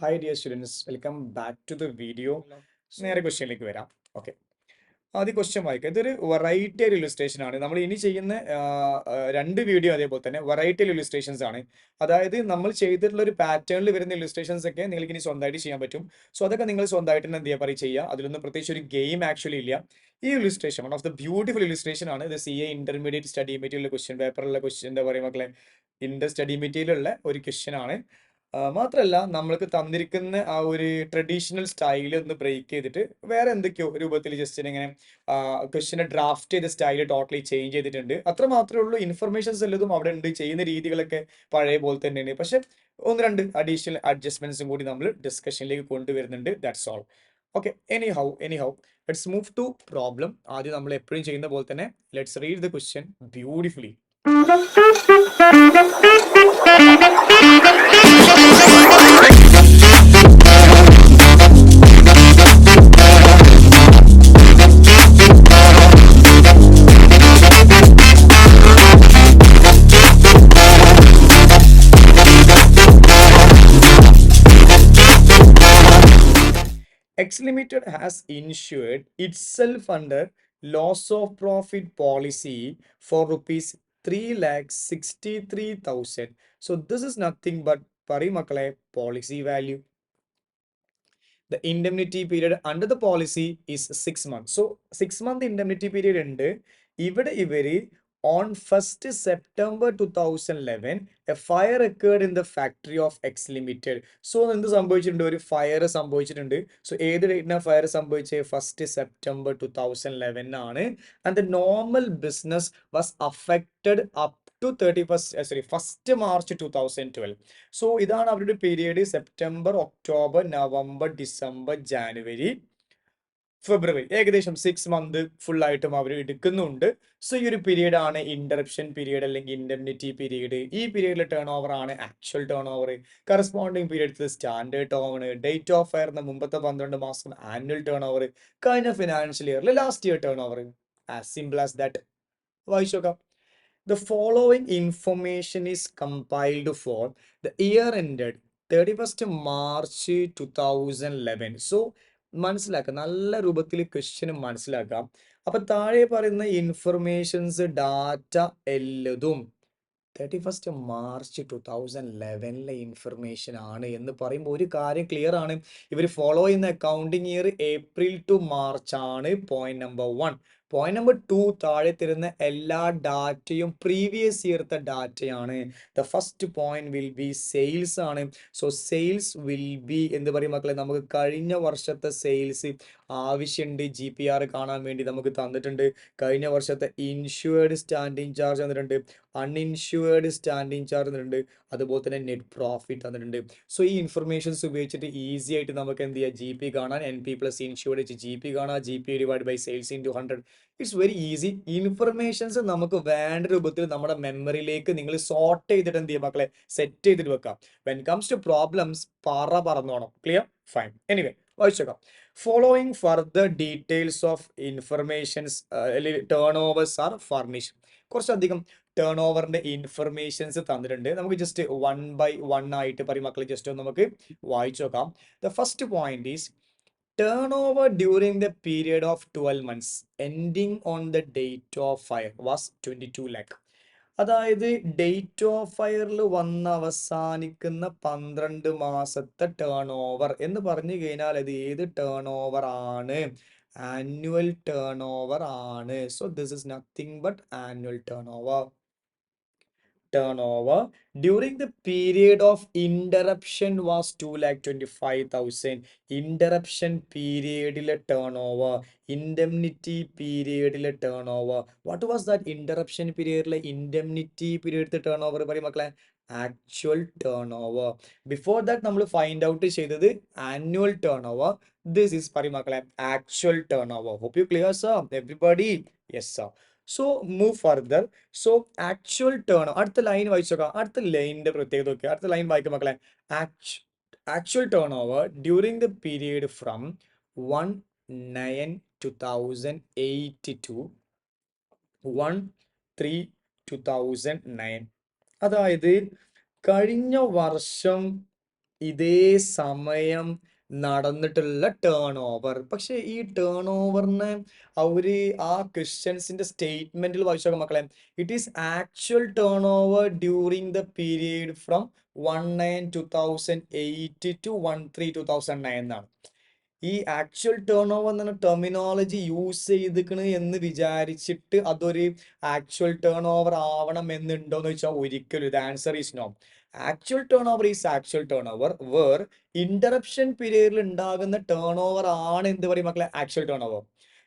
Hi dear students, welcome back to the video. നേരെ ക്വസ്റ്റ്യനിലേക്ക് വരാം. ഓക്കെ, ആദ്യ ക്വസ്റ്റ്യൻ വായിക്കാം. ഇതൊരു വെറൈറ്റി ഒരു ഇല്ലുസ്ട്രേഷൻ ആണ്. നമ്മൾ ഇനി ചെയ്യുന്ന രണ്ട് വീഡിയോ അതേപോലെ തന്നെ വെറൈറ്റി ഇല്ലുസ്ട്രേഷൻസ് ആണ്. അതായത് നമ്മൾ ചെയ്തിട്ടുള്ള ഒരു പാറ്റേണിൽ വരുന്ന ഇല്ലുസ്ട്രേഷൻസ് ഒക്കെ നിങ്ങൾക്ക് ഇനി സ്വന്തമായിട്ട് ചെയ്യാൻ പറ്റും. സോ അതൊക്കെ നിങ്ങൾ സ്വന്തമായിട്ട് തന്നെ എന്ത് ചെയ്യുക ചെയ്യുക. അതിലൊന്നും പ്രത്യേകിച്ച് ഒരു ഗെയിം ആക്ച്വലി ഇല്ല. ഈ illustration one of the beautiful illustration ആണ്. ഇത് CA intermediate study material question പേപ്പറിലുള്ള ക്വസ്റ്റ്യൻ എന്താ പറയുക മക്കളെ, ഇന്റർ സ്റ്റഡി മെറ്റീരിയലുള്ള ഒരു ക്വസ്റ്റ്യൻ ആണ്. മാത്രമല്ല നമ്മൾക്ക് തന്നിരിക്കുന്ന ആ ഒരു ട്രഡീഷണൽ സ്റ്റൈൽ ഒന്ന് ബ്രേക്ക് ചെയ്തിട്ട് വേറെ എന്തൊക്കെയോ രൂപത്തിൽ ജസ്റ്റ് ഇങ്ങനെ ക്വസ്റ്റിനെ ഡ്രാഫ്റ്റ് ചെയ്ത സ്റ്റൈൽ ടോട്ടലി ചേഞ്ച് ചെയ്തിട്ടുണ്ട്. അത്ര മാത്രമേ ഉള്ളൂ. ഇൻഫർമേഷൻസ് എല്ലതും അവിടെ ഉണ്ട്, ചെയ്യുന്ന രീതികളൊക്കെ പഴയ പോലെ തന്നെയാണ്. പക്ഷെ ഒന്ന് രണ്ട് അഡീഷണൽ അഡ്ജസ്റ്റ്മെന്റ്സും കൂടി നമ്മൾ ഡിസ്കഷനിലേക്ക് കൊണ്ടുവരുന്നുണ്ട്. That's all. Okay, anyhow let's move to problem. ആദ്യം നമ്മൾ എപ്പോഴും ചെയ്യുന്ന പോലെ തന്നെ let's read the question beautifully. X Limited has insured itself under loss of profit policy for rupees 3,63,000. So this is nothing but Parimakale policy value. The indemnity period under the policy is 6 months. So 6-month indemnity period ഉണ്ട്. ഇവിടെ ഇവര് on 1st September 2011 a fire occurred in the factory of X Limited. So എന്ത് സംഭവിച്ചിട്ടുണ്ട്? ഒരു fire സംഭവിച്ചിട്ടുണ്ട്. So ഏത് ഡേറ്റിനാണ് fire സംഭവിച്ചത്? 1st September 2011 ആണ്. And the normal business was affected up to 1st March 2012. So ഇതാണ് അവരുടെ period. September, October, November, December, January, February, ഏകദേശം 6 മന്ത് ഫുൾ ആയിട്ടും അവർ എടുക്കുന്നുണ്ട്. സോ ഈ ഒരു പീരീഡ് ആണ് ഇന്ററപ്ഷൻ പീരീഡ് അല്ലെങ്കിൽ ഇൻഡെംനിറ്റി പീരീഡ്. ഈ പീരീഡിലെ ടേൺ ഓവർ ആണ് actual turn over. Corresponding period standard turn. Date of fire മുമ്പത്തെ 12 മാസം ആനുവൽ ടേൺ ഓവർ. കഴിഞ്ഞ ഫിനാൻഷ്യൽ ഇയറിൽ last year turn over. As simple as that. വായിച്ചു നോക്കാം. The following information is compiled for the year ended 31st March 2011. So മനസ്സിലാക്കാം, നല്ല രൂപത്തിൽ question മനസ്സിലാക്കാം. അപ്പൊ താഴെ പറയുന്ന ഇൻഫർമേഷൻസ് ഡാറ്റ എല്ലതും 31st March 2011 ഇൻഫർമേഷൻ ആണ് എന്ന് പറയുമ്പോൾ ഒരു കാര്യം ക്ലിയർ ആണ്. ഇവർ ഫോളോ ചെയ്യുന്ന accounting year April to March ആണ്. Point number 1. പോയിന്റ് നമ്പർ 2, താഴെ തരുന്ന എല്ലാ ഡാറ്റയും പ്രീവിയസ് ഇയർത്തെ ഡാറ്റയാണ്. The first point will be sales ആണ്. സോ സെയിൽസ് വിൽ ബി എന്ത് പറയും മക്കളെ, നമുക്ക് കഴിഞ്ഞ വർഷത്തെ സെയിൽസ് ആവശ്യമുണ്ട്. GPR കാണാൻ വേണ്ടി നമുക്ക് തന്നിട്ടുണ്ട്. കഴിഞ്ഞ വർഷത്തെ ഇൻഷുവേർഡ് സ്റ്റാൻഡിങ് ചാർജ് തന്നിട്ടുണ്ട്, അൺഇൻഷുവേർഡ് സ്റ്റാൻഡിങ് ചാർജ് തന്നിട്ടുണ്ട്, അതുപോലെ തന്നെ നെറ്റ് പ്രോഫിറ്റ് തന്നിട്ടുണ്ട്. സോ ഈ ഇൻഫർമേഷൻസ് ഉപയോഗിച്ചിട്ട് ഈസി ആയിട്ട് നമുക്ക് എന്ത് ചെയ്യാം, GP കാണാൻ. NP പ്ലസ് ഇൻഷുവേർഡ് വെച്ച് GP കാണാം. GP divide by sales into 100. It's very easy. Informations നമുക്ക് വേണ്ട രൂപത്തിൽ നമ്മുടെ മെമ്മറിയിലേക്ക് നിങ്ങൾ സോർട്ട് ചെയ്തിട്ട് എന്ത് ചെയ്യുക മക്കളെ, സെറ്റ് ചെയ്തിട്ട് വെക്കാം. വെൻ കംസ് ടു പ്രോബ്ലംസ് പറഞ്ഞോണം. ക്ലിയർ? ഫൈൻ. എനിവേ വായിച്ചേക്കാം. Following further details of informations turnovers are furnish. കുറച്ചധികം ടേൺ ഓവറിന്റെ ഇൻഫർമേഷൻസ് തന്നിട്ടുണ്ട്. നമുക്ക് ജസ്റ്റ് 1 by 1 ആയിട്ട് പറയും മക്കളെ, ജസ്റ്റ് ഒന്ന് നമുക്ക് വായിച്ചു നോക്കാം. The first point is turnover during the period of 12 months ending on the date of fire was 22 lakh. അതായത് ഡേറ്റ് ഓഫ് ഫയറിൽ വന്ന് അവസാനിക്കുന്ന 12 മാസത്തെ ടേൺ ഓവർ എന്ന് പറഞ്ഞു കഴിഞ്ഞാൽ അത് ഏത് ടേൺ ഓവർ ആണ്? ആനുവൽ ടേൺ ഓവർ ആണ്. So this is nothing but annual turnover during the period of interruption was 2,25,000. Interruption period turnover, indemnity period turnover. What was that interruption period? Indemnity period turnover പറയും മക്കളെ, actual turnover. Before that നമ്മൾ find out ചെയ്തത് annual turnover. This is പറയും മക്കളെ actual turnover. Hope you clear, sir? Everybody? Yes, sir. So move further. So actual turn അടുത്ത line വായിച്ചു നോക്കാം. അടുത്ത ലൈനിന്റെ പ്രത്യേകത നോക്കുക. അടുത്ത ലൈൻ വായിക്കും മക്കളെ. Actual turn over during the period from 1/9/2008 to 1/3/2009. അതായത് കഴിഞ്ഞ വർഷം ഇതേ സമയം നടന്നിട്ടുള്ള ടേൺ ഓവർ. പക്ഷെ ഈ ടേൺ ഓവറിനെ അവര് ആ ക്രിസ്ത്യൻസിന്റെ സ്റ്റേറ്റ്മെന്റിൽ വായിച്ചു നോക്കാം മക്കളെ. It is actual turn over during the period from 1/9/2008 to 1/3/2009 എന്നാണ്. ഈ ആക്ച്വൽ ടേൺ ഓവർ എന്ന ടെർമിനോളജി യൂസ് ചെയ്തിക്കണ് എന്ന് വിചാരിച്ചിട്ട് അതൊരു ആക്ച്വൽ ടേൺ ഓവർ ആവണം എന്നുണ്ടോ എന്ന് ചോദിച്ചാൽ ഒരിക്കലും. ഇത് answer is no. Actual turnover is actual turnover where interruption പീരീഡിൽ ഉണ്ടാകുന്ന ടേൺ ഓവർ ആണ് എന്ത് പറയും മക്കളെ, ആക്ച്വൽ ടേൺ ഓവർ.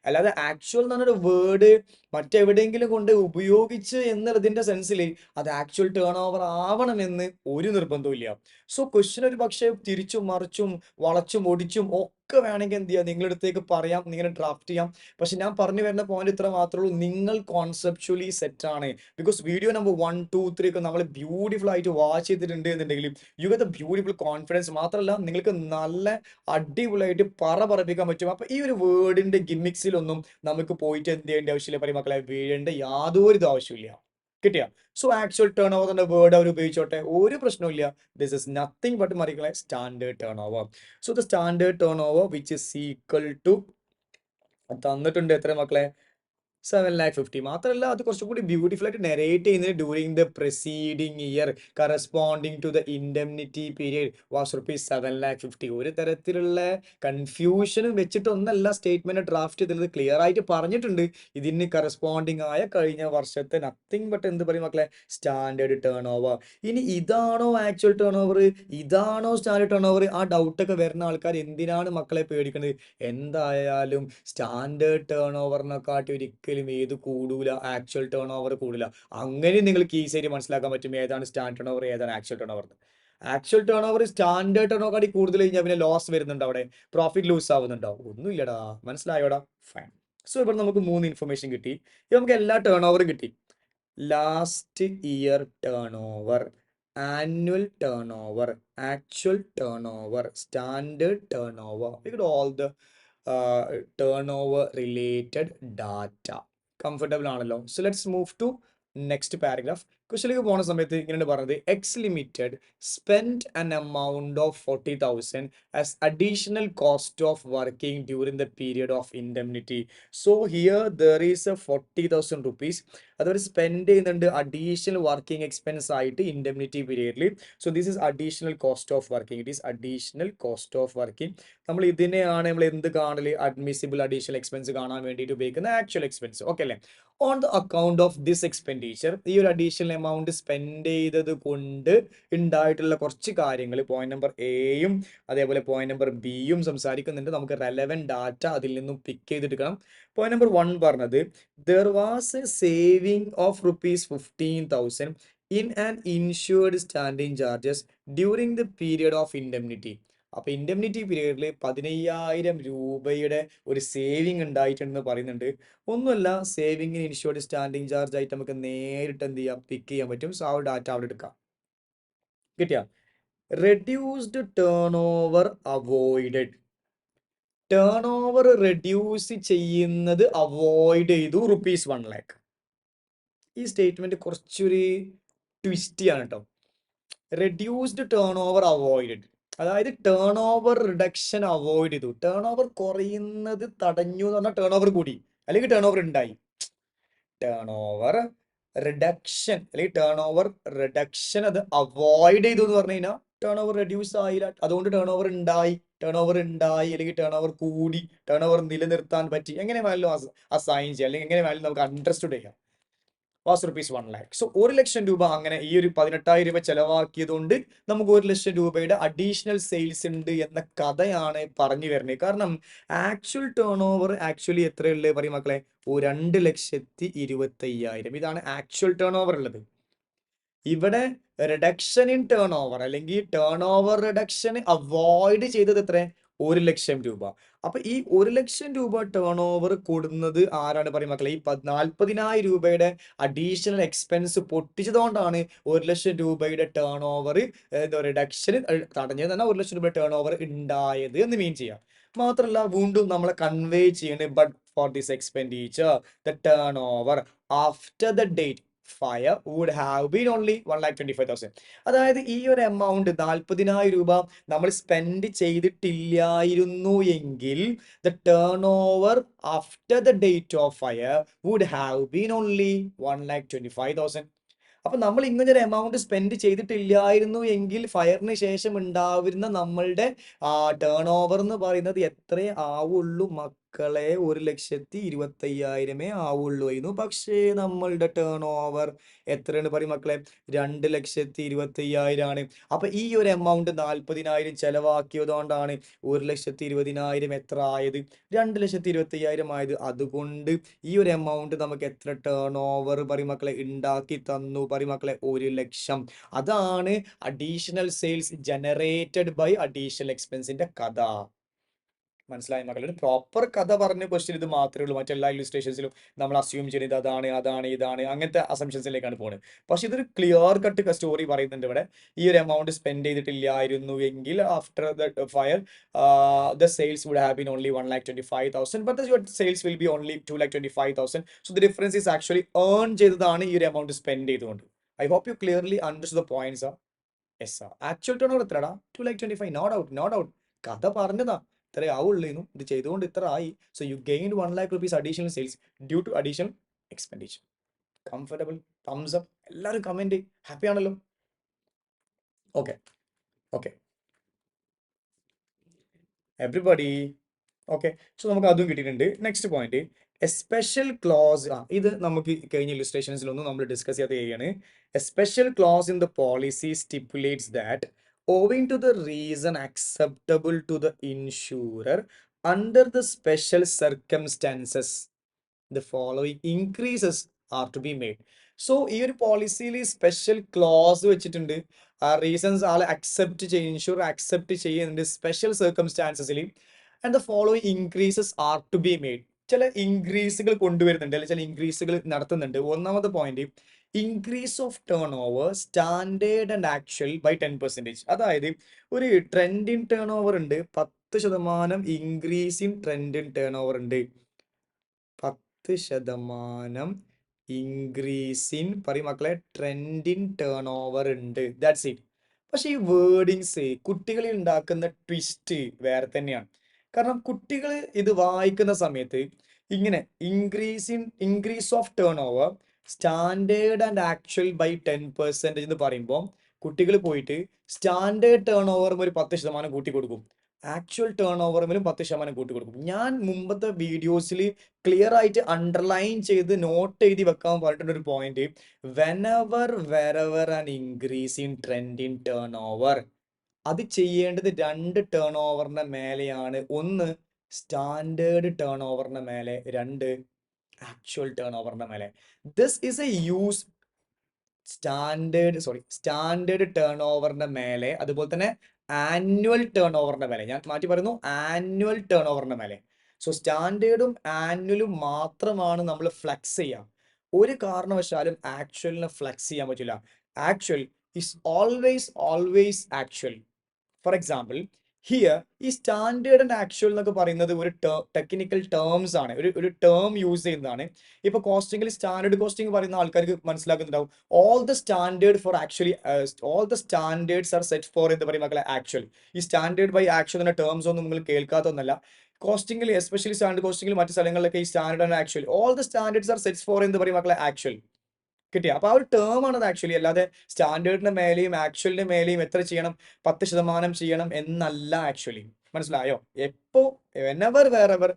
അല്ലാതെ ആക്ച്വൽ എന്ന് പറഞ്ഞൊരു വേർഡ് മറ്റെവിടെയെങ്കിലും കൊണ്ട് ഉപയോഗിച്ച് എന്നുള്ളതിന്റെ സെൻസിൽ അത് ആക്ച്വൽ ടേൺ ഓവർ ആവണമെന്ന് ഒരു നിർബന്ധവും ഇല്ല. സോ ക്വസ്റ്റ്യൻ ഒരു പക്ഷേ തിരിച്ചും മറിച്ചും വളച്ചും ഒടിച്ചും ഒക്കെ വേണമെങ്കിൽ എന്ത് ചെയ്യാം, നിങ്ങളുടെ അടുത്തേക്ക് പറയാം, നിങ്ങൾ ഡ്രാഫ്റ്റ് ചെയ്യാം. പക്ഷെ ഞാൻ പറഞ്ഞു വരുന്ന പോയിന്റ് ഇത്ര മാത്രമേ ഉള്ളൂ. നിങ്ങൾ കോൺസെപ്ച്വലി സെറ്റ് ആണ്. ബിക്കോസ് വീഡിയോ നമ്പർ 1, 2, 3 ഒക്കെ നമ്മൾ ബ്യൂട്ടിഫുൾ ആയിട്ട് വാച്ച് ചെയ്തിട്ടുണ്ട് എന്നുണ്ടെങ്കിൽ you get A beautiful confidence. മാത്രമല്ല നിങ്ങൾക്ക് നല്ല അടിപൊളിയായിട്ട് പറപ്പിക്കാൻ പറ്റും. അപ്പൊ ഈ ഒരു വേർഡിന്റെ ഗിമ്മിക്സിലൊന്നും നമുക്ക് പോയിട്ട് എന്ത് ചെയ്യേണ്ട ആവശ്യമില്ല, പറയും മക്കളെ, വീഴേണ്ട യാതൊരു ആവശ്യമില്ല. കിട്ടിയ? സോ ആക്ച്വൽ ടേൺ ഓവർ എന്ന വേർഡ് അവർ ഉപയോഗിച്ചോട്ടെ, ഒരു പ്രശ്നമില്ല. ദിസ് ഇസ് നത്തിങ് ബട്ട് മറികളെ standard turnover. So the standard turnover which is equal to തന്നിട്ടുണ്ട് എത്ര മക്കളെ, 7,50,000. മാത്രമല്ല അത് കുറച്ചും കൂടി ബ്യൂട്ടിഫുൾ ആയിട്ട് നെറേറ്റ് ചെയ്യുന്നത് during the preceding year corresponding to the indemnity period was rupees 7,50,000. ഒരു തരത്തിലുള്ള കൺഫ്യൂഷനും വെച്ചിട്ടൊന്നല്ല സ്റ്റേറ്റ്മെന്റ് ഡ്രാഫ്റ്റ് ചെയ്തത്, ക്ലിയർ ആയിട്ട് പറഞ്ഞിട്ടുണ്ട്. ഇതിന് കറസ്പോണ്ടിങ് ആയ കഴിഞ്ഞ വർഷത്തെ നത്തിങ് ബട്ട് എന്ത് പറയും മക്കളെ, സ്റ്റാൻഡേർഡ് ടേൺ ഓവർ. ഇനി ഇതാണോ ആക്ച്വൽ ടേൺ ഓവർ, ഇതാണോ സ്റ്റാൻഡേർഡ് ടേൺ ഓവർ, ആ ഡൗട്ടൊക്കെ വരുന്ന ആൾക്കാർ എന്തിനാണ് മക്കളെ പേടിക്കുന്നത്? എന്തായാലും സ്റ്റാൻഡേർഡ് ടേൺ ഓവറിനെക്കാട്ടി ഒരിക്കലും ഏത് കൂടൂല, ആക്ച്വൽ ടേൺ ഓവർ കൂടില്ല. അങ്ങനെ നിങ്ങൾക്ക് ഈസിയായിട്ട് മനസ്സിലാക്കാൻ പറ്റും ഏതാണ് സ്റ്റാൻഡേർഡ് ടേൺ ഓവർ, ഏതാണ് actual turnover. Actual turnover standard turn over കൂടുതൽ കഴിഞ്ഞാൽ പിന്നെ ലോസ് വരുന്നുണ്ട്, അവിടെ പ്രോഫിറ്റ് ലൂസ് ആവുന്നുണ്ടോ? ഒന്നുമില്ലടാ. മനസ്സിലായോടാ? ഫൈൻ. സോ ഇവിടെ നമുക്ക് 3 ഇൻഫർമേഷൻ കിട്ടി. ഇപ്പൊ നമുക്ക് എല്ലാ ടേൺ ഓവറും കിട്ടി. Last year turnover, annual turnover, actual turnover, standard turnover. We got all the turnover related data. Comfortable ആണല്ലോ. So let's move to next paragraph. ക്വസ്റ്റിലേക്ക് പോകുന്ന സമയത്ത് ഇങ്ങനെയാണ് പറഞ്ഞത്, X limited spend an amount of 40,000 as additional cost of working during the period of indemnity. So here there is a 40,000 rupees അതവർ spend ചെയ്യുന്നുണ്ട് additional working expense ആയിട്ട് indemnity പീരിയഡിൽ. So this is additional cost of working. It is additional cost of working. നമ്മൾ ഇതിനെയാണ് നമ്മൾ എന്ത് കാണല്, admissible additional expense കാണാൻ വേണ്ടിയിട്ട് ഉപയോഗിക്കുന്ന ആക്ച്വൽ എക്സ്പെൻസ്. ഓക്കെ അല്ലേ? On the account of this expenditure, ഈ ഒരു അഡീഷണൽ എമൗണ്ട് സ്പെൻഡ് ചെയ്തത് കൊണ്ട് ഉണ്ടായിട്ടുള്ള കുറച്ച് കാര്യങ്ങൾ പോയിന്റ് നമ്പർ എയും അതേപോലെ പോയിന്റ് നമ്പർ ബിയും സംസാരിക്കുന്നുണ്ട്. നമുക്ക് റെലവെന്റ് ഡാറ്റ അതിൽ നിന്നും പിക്ക് ചെയ്തെടുക്കണം. പോയിന്റ് നമ്പർ 1 പറഞ്ഞത്, there was A saving of rupees 15,000 in an insured standing charges during the period of indemnity. അപ്പൊ ഇൻഡെംനിറ്റി പീരിയഡിൽ 15,000 രൂപയുടെ ഒരു സേവിങ് ഉണ്ടായിട്ടുണ്ടെന്ന് പറയുന്നുണ്ട്. ഒന്നുമല്ല, സേവിങ്ങിന് ഇൻഷുർഡ് സ്റ്റാൻഡിങ് ചാർജ് ആയിട്ട് നമുക്ക് നേരിട്ട് എന്ത് ചെയ്യാം, പിക്ക് ചെയ്യാൻ പറ്റും. സോ ആ ഡാറ്റ അവിടെ എടുക്കാം. കിട്ടിയ? Reduced turn over avoided. Turn over reduce ചെയ്യുന്നത് അവോയ്ഡ് ചെയ്തു റുപ്പീസ് 1 lakh. ഈ സ്റ്റേറ്റ്മെന്റ് കുറച്ചൊരു ട്വിസ്റ്റിയാണ് കേട്ടോ. റെഡ്യൂസ്ഡ് ടേൺ ഓവർ അവോയ്ഡഡ്, അതായത് ടേൺ ഓവർ റിഡക്ഷൻ അവോയ്ഡ് ചെയ്തു. ടേൺ ഓവർ കുറയുന്നത് തടഞ്ഞു എന്ന് പറഞ്ഞാൽ ടേൺ ഓവർ കൂടി, അല്ലെങ്കിൽ ടേൺ ഓവർ ഉണ്ടായി. ടേൺ ഓവർ റിഡക്ഷൻ അല്ലെങ്കിൽ ടേൺ ഓവർ റിഡക്ഷൻ അത് അവോയ്ഡ് ചെയ്തു എന്ന് പറഞ്ഞു കഴിഞ്ഞാൽ ടേൺ ഓവർ റെഡ്യൂസ് ആയില്ല, അതുകൊണ്ട് ടേൺ ഓവർ ഉണ്ടായി. ടേൺ ഓവർ ഉണ്ടായി അല്ലെങ്കിൽ ടേൺ ഓവർ കൂടി, ടേൺ ഓവർ നിലനിർത്താൻ പറ്റി, എങ്ങനെ വേണമെങ്കിലും അസൈൻ ചെയ്യാം, അല്ലെങ്കിൽ എങ്ങനെ വേണമെങ്കിലും നമുക്ക് അണ്ടർസ്റ്റുഡ് ചെയ്യാം. Was rupees 1 lakh. സോ 1,00,000 രൂപ അങ്ങനെ ഈ ഒരു 18,000 രൂപ ചെലവാക്കിയതുകൊണ്ട് നമുക്ക് 1,00,000 രൂപയുടെ അഡീഷണൽ സെയിൽസ് ഉണ്ട് എന്ന കഥയാണ് പറഞ്ഞു വരുന്നത്. കാരണം ആക്ച്വൽ ടേൺ ഓവർ ആക്ച്വലി എത്രയുള്ളത് പറയും മക്കളെ, 2,25,000. ഇതാണ് ആക്ച്വൽ ടേൺ ഓവർ ഉള്ളത്. ഇവിടെ റിഡക്ഷൻ ഇൻ ടേൺ ഓവർ അല്ലെങ്കിൽ ടേൺ ഓവർ റിഡക്ഷൻ അവോയ്ഡ് ചെയ്തത് എത്ര, 1,00,000 രൂപ. അപ്പൊ ഈ 1,00,000 രൂപ ടേൺ ഓവർ കൂടുന്നത് ആരാണ് പറയും മക്കളെ, ഈ 40,000 രൂപയുടെ അഡീഷണൽ എക്സ്പെൻസ് പൊട്ടിച്ചതുകൊണ്ടാണ് 1,00,000 രൂപയുടെ ടേൺ ഓവർ റിഡക്ഷൻ തടഞ്ഞത് തന്നെ 1,00,000 രൂപ ടേൺ ഓവർ ഉണ്ടായത് എന്ന് മീൻ ചെയ്യാം. മാത്രമല്ല വീണ്ടും നമ്മളെ കൺവേ ചെയ്യണേ, but for this expenditure the turn over after the date fire would have been only 1,25,000. അതായത് ഈ ഒരു എമൗണ്ട് 40,000 രൂപ നമ്മൾ സ്പെൻഡ് ചെയ്തിട്ടില്ലായിരുന്നു എങ്കിൽ the turnover after the date of fire would have been only 1,25,000. അപ്പൊ നമ്മൾ ഇങ്ങനെ ഒരു എമൗണ്ട് സ്പെൻഡ് ചെയ്തിട്ടില്ലായിരുന്നു എങ്കിൽ ഫയറിന് ശേഷം ഉണ്ടാവുന്ന നമ്മളുടെ ടേൺ ഓവർ എന്ന് പറയുന്നത് എത്രേ ആവുള്ളൂ മക്കളെ? 1,25,000 ആവുള്ളൂ. പക്ഷേ നമ്മളുടെ ടേൺ ഓവർ എത്രയാണ് പറയും മക്കളെ? 2,25,000 ആണ്. അപ്പൊ ഈ ഒരു എമൗണ്ട് 40,000 ചെലവാക്കിയതുകൊണ്ടാണ് 1,20,000 എത്ര ആയത്? 2,25,000 ആയത്. അതുകൊണ്ട് ഈ ഒരു എമൗണ്ട് നമുക്ക് എത്ര ടേൺ ഓവർ പറയും മക്കളെ ഉണ്ടാക്കി തന്നു പറയും മക്കളെ? 1,00,000. അതാണ് additional sales generated by additional എക്സ്പെൻസിന്റെ കഥ. മനസ്സിലായ മക്കളെ? ഒരു പ്രോപ്പർ കഥ പറഞ്ഞ ക്വസ്റ്റ്യൻ ഇത് മാത്രമേ ഉള്ളൂ. മറ്റെല്ലാ ഇല്ലുസ്ട്രേഷൻസിലും നമ്മൾ അസ്യൂം ചെയ്യുന്നത് അതാണ് അതാണ് ഇതാണ് അങ്ങനത്തെ അസംഷൻസിലേക്കാണ് പോകുന്നത്. പക്ഷെ ഇതൊരു ക്ലിയർ കട്ട് സ്റ്റോറി പറയുന്നുണ്ട് ഇവിടെ. ഈ ഒരു എമൗണ്ട് സ്പെൻഡ് ചെയ്തിട്ടില്ലായിരുന്നു എങ്കിൽ after the fire the sales would have been only 1,25,000, but the sales will be only 2,25,000. So the difference is actually earn ചെയ്തതാണ് ഈ ഒരു എമൗണ്ട് സ്പെൻഡ് ചെയ്തുകൊണ്ട്. I hope you clearly understood the points. Yes, sir. Actual turnover എത്രടാ? 2,25,000. No doubt, no doubt. കഥ പറഞ്ഞതാ. ഇത്രേ ആവുള്ളൂ. ഇത് ചെയ്തുകൊണ്ട് ഇത്ര ആയി. So you gained 1,00,000 rupees additional sales due to additional expenditure. Comfortable? Thumbs up. എല്ലാവരും കമന്റ് ഹാപ്പി ആണല്ലോ? Okay okay everybody okay. So നമുക്ക് അതും കിട്ടിയിട്ടുണ്ട്. Next point a special clause. ഇത് നമുക്ക് കഴിഞ്ഞ ഇല്ലുസ്ട്രേഷൻസിലൊന്നും നമ്മൾ ഡിസ്കസ് ചെയ്യാത്ത ഏരിയയാണ്. A special clause in the policy stipulates that owing to the reason acceptable to the insurer under the special circumstances the following increases are to be made. So ഈ ഒരു പോളിസിയിൽ സ്പെഷ്യൽ ക്ലോസ് വെച്ചിട്ടുണ്ട്. ആ reasons ആൾ accept ചെയ്യും, insurer accept ചെയ്യുന്നുണ്ട് സ്പെഷ്യൽ സർക്കംസ്റ്റാൻസസിൽ. And the following increases are to be made. ചില ഇൻക്രീസുകൾ കൊണ്ടുവരുന്നുണ്ട്, അല്ലെങ്കിൽ ചില ഇൻക്രീസുകൾ നടത്തുന്നുണ്ട്. ഒന്നാമത്തെ point increase of turnover standard and actual by 10%. അതായത് ഒരു ട്രെൻഡ് ഇൻ ടേൺ ഓവർ ഉണ്ട്, 10% increase in trend in turnover ഉണ്ട്. 10% ഇൻക്രീസ് ഇൻ പറയും മക്കളെ ട്രെൻഡ് ഇൻ ടേൺ ഓവർ ഉണ്ട്. That's it. പക്ഷെ ഈ വേർഡിങ്സ് കുട്ടികളിൽ ഉണ്ടാക്കുന്ന ട്വിസ്റ്റ് വേറെ തന്നെയാണ്. കാരണം കുട്ടികൾ ഇത് വായിക്കുന്ന സമയത്ത് ഇങ്ങനെ increase of turnover standard and actual by 10% എന്ന് പറയുമ്പോൾ കുട്ടികൾ പോയിട്ട് സ്റ്റാൻഡേർഡ് ടേൺ ഓവറും ഒരു 10% കൂട്ടി കൊടുക്കും, ആക്ച്വൽ ടേൺ ഓവറിലും 10% കൂട്ടി കൊടുക്കും. ഞാൻ മുമ്പത്തെ വീഡിയോസിൽ ക്ലിയർ ആയിട്ട് അണ്ടർലൈൻ ചെയ്ത് നോട്ട് എഴുതി വെക്കാൻ പറഞ്ഞിട്ടുള്ള ഒരു point, wherever an increase in trend in turn over, അത് ചെയ്യേണ്ടത് 2 ടേൺ ഓവറിന്റെ മേലെയാണ്. ഒന്ന് സ്റ്റാൻഡേർഡ് ടേൺ ഓവറിന്റെ മേലെ, 2 ആക്ച്വൽ ടേൺ ഓവറിന്റെ മേലെ. This is a use standard ടേൺ ഓവറിന്റെ മേലെ, അതുപോലെ തന്നെ ആനുവൽ ടേൺ ഓവറിന്റെ മേലെ. ഞാൻ മാറ്റി പറയുന്നു, ആനുവൽ ടേൺ ഓവറിന്റെ മേലെ. സോ സ്റ്റാൻഡേർഡും ആനുവലും മാത്രമാണ് നമ്മൾ ഫ്ലെക്സ് ചെയ്യാം. ഒരു കാരണവശാലും ആക്ച്വലിനെ ഫ്ലെക്സ് ചെയ്യാൻ പറ്റില്ല. Actual is always actual. For example here ഈ സ്റ്റാൻഡേർഡ് ആൻഡ് ആക്ച്വൽ എന്നൊക്കെ പറയുന്നത് ഒരു ടെക്നിക്കൽ ടേംസ് ആണ്, ഒരു ടേം യൂസ് ചെയ്യുന്നതാണ്. ഇപ്പൊ കോസ്റ്റിംഗിൽ സ്റ്റാൻഡേർഡ് കോസ്റ്റിംഗ് പറയുന്ന ആൾക്കാർക്ക് മനസ്സിലാക്കുന്നുണ്ടാവും, all the standards are set for എന്ന് പറയും മക്കളെ ആക്ച്വൽ. ഈ സ്റ്റാൻഡേർഡ് ബൈ ആക്ച്വൽ എന്ന ടേംസ് ഒന്നും നിങ്ങൾ കേൾക്കാത്തൊന്നല്ല. കോസ്റ്റിംഗിൽ എസ്പെഷ്യലി സ്റ്റാൻഡേർഡ് കോസ്റ്റിംഗിൽ മറ്റു സ്ഥലങ്ങളിലൊക്കെ ഈ standard and actual, all the standards are set for എന്ന് പറയും മക്കളെ ആക്ച്വൽ. കിട്ടിയ അപ്പൊ ആ ഒരു ടേം ആണത് ആക്ച്വലി. അല്ലാതെ സ്റ്റാൻഡേർഡിന്റെ മേലെയും ആക്ച്വലിന്റെ മേലെയും എത്ര ചെയ്യണം, 10% ചെയ്യണം എന്നല്ല ആക്ച്വലി. മനസ്സിലായോ? എപ്പോ wherever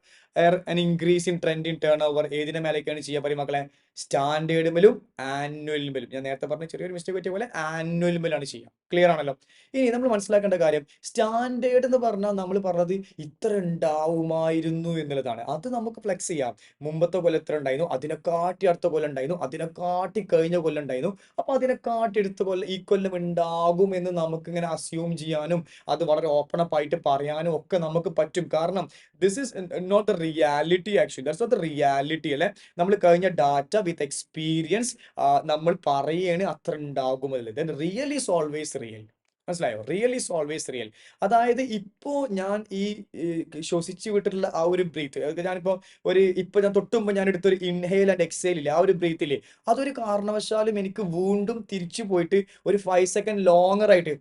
an increase in trend in turnover ഏതിന്റെ മേലേക്കാണ് ചെയ്യാൻ പറയും മക്കളെ? സ്റ്റാൻഡേർഡിലും ആനുവലിലും. ഞാൻ നേരത്തെ പറഞ്ഞ ചെറിയൊരു മിസ്റ്റേക്ക് പറ്റിയ പോലെ ആനുവലിലാണ് ചെയ്യുക. ക്ലിയർ ആണല്ലോ? ഇനി നമ്മൾ മനസ്സിലാക്കേണ്ട കാര്യം, സ്റ്റാൻഡേർഡ് എന്ന് പറഞ്ഞാൽ നമ്മൾ പറഞ്ഞത് ഇത്ര ഉണ്ടാവുമായിരുന്നു എന്നുള്ളതാണ്. അത് നമുക്ക് ഫ്ലെക്സ് ചെയ്യാം. മുമ്പത്തെ കൊല്ലം എത്ര ഉണ്ടായിരുന്നു, അതിനെക്കാട്ടി അടുത്ത കൊല്ലം ഉണ്ടായിരുന്നു, അതിനെക്കാട്ടി കഴിഞ്ഞ കൊല്ലം ഉണ്ടായിരുന്നു. അപ്പൊ അതിനെക്കാട്ടി അടുത്ത കൊല്ലം ഈ കൊല്ലം ഉണ്ടാകും എന്ന് നമുക്ക് ഇങ്ങനെ അസ്യൂം ചെയ്യാനും അത് വളരെ ഓപ്പൺ അപ്പ് ആയിട്ട് പറയാനും ഒക്കെ നമുക്ക് പറ്റും. കാരണം this is not the reality actually. That's not the reality അല്ലെ. നമ്മൾ കഴിഞ്ഞ ഡാറ്റ വിത്ത് എക്സ്പീരിയൻസ് നമ്മൾ പറയാണ് അത്ര ഉണ്ടാകുമല്ലേ. Then real is always real. മനസ്സിലായോ? Real is always real. അതായത് ഇപ്പോ ഞാൻ ശ്വസിച്ച് വിട്ടിട്ടുള്ള ആ ഒരു ബ്രീത്ത്, ഞാനിപ്പോ ഇപ്പൊ ഞാൻ തൊട്ട് മുമ്പ് ഞാൻ എടുത്തൊരു ഇൻഹെയിൽ ആൻഡ് എക്സെയിൽ ഇല്ലേ, ആ ഒരു ബ്രീത്തില്ലേ, അതൊരു കാരണവശാലും എനിക്ക് വീണ്ടും തിരിച്ചു പോയിട്ട് ഒരു 5 സെക്കൻഡ് ലോങ്ങർ ആയിട്ട്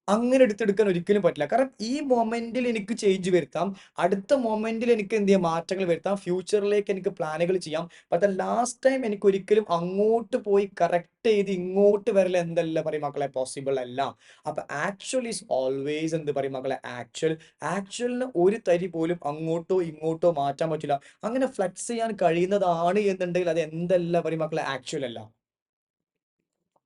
അങ്ങനെ എടുത്തെടുക്കാൻ ഒരിക്കലും പറ്റില്ല. കാരണം ഈ മൊമെന്റിൽ എനിക്ക് ചേഞ്ച് വരുത്താം. അടുത്ത മൊമെന്റിൽ എനിക്ക് എന്ത് ചെയ്യാം, മാറ്റങ്ങൾ വരുത്താം. ഫ്യൂച്ചറിലേക്ക് എനിക്ക് പ്ലാനുകൾ ചെയ്യാം. പക്ഷേ ലാസ്റ്റ് ടൈം എനിക്ക് ഒരിക്കലും അങ്ങോട്ട് പോയി കറക്റ്റ് ചെയ്ത് ഇങ്ങോട്ട് വരൽ എന്തല്ല പറയും മക്കളെ, പോസിബിൾ അല്ല. അപ്പൊ ആക്ച്വൽ ഈസ് ഓൾവേസ് എന്ത് പറയും മക്കളെ, ആക്ച്വലിന് ഒരു തരി പോലും അങ്ങോട്ടോ ഇങ്ങോട്ടോ മാറ്റാൻ പറ്റില്ല. അങ്ങനെ ഫ്ലെക്സ് ചെയ്യാൻ കഴിയുന്നതാണ് എന്നുണ്ടെങ്കിൽ അത് എന്തല്ല പറയും മക്കളെ, ആക്ച്വൽ അല്ല.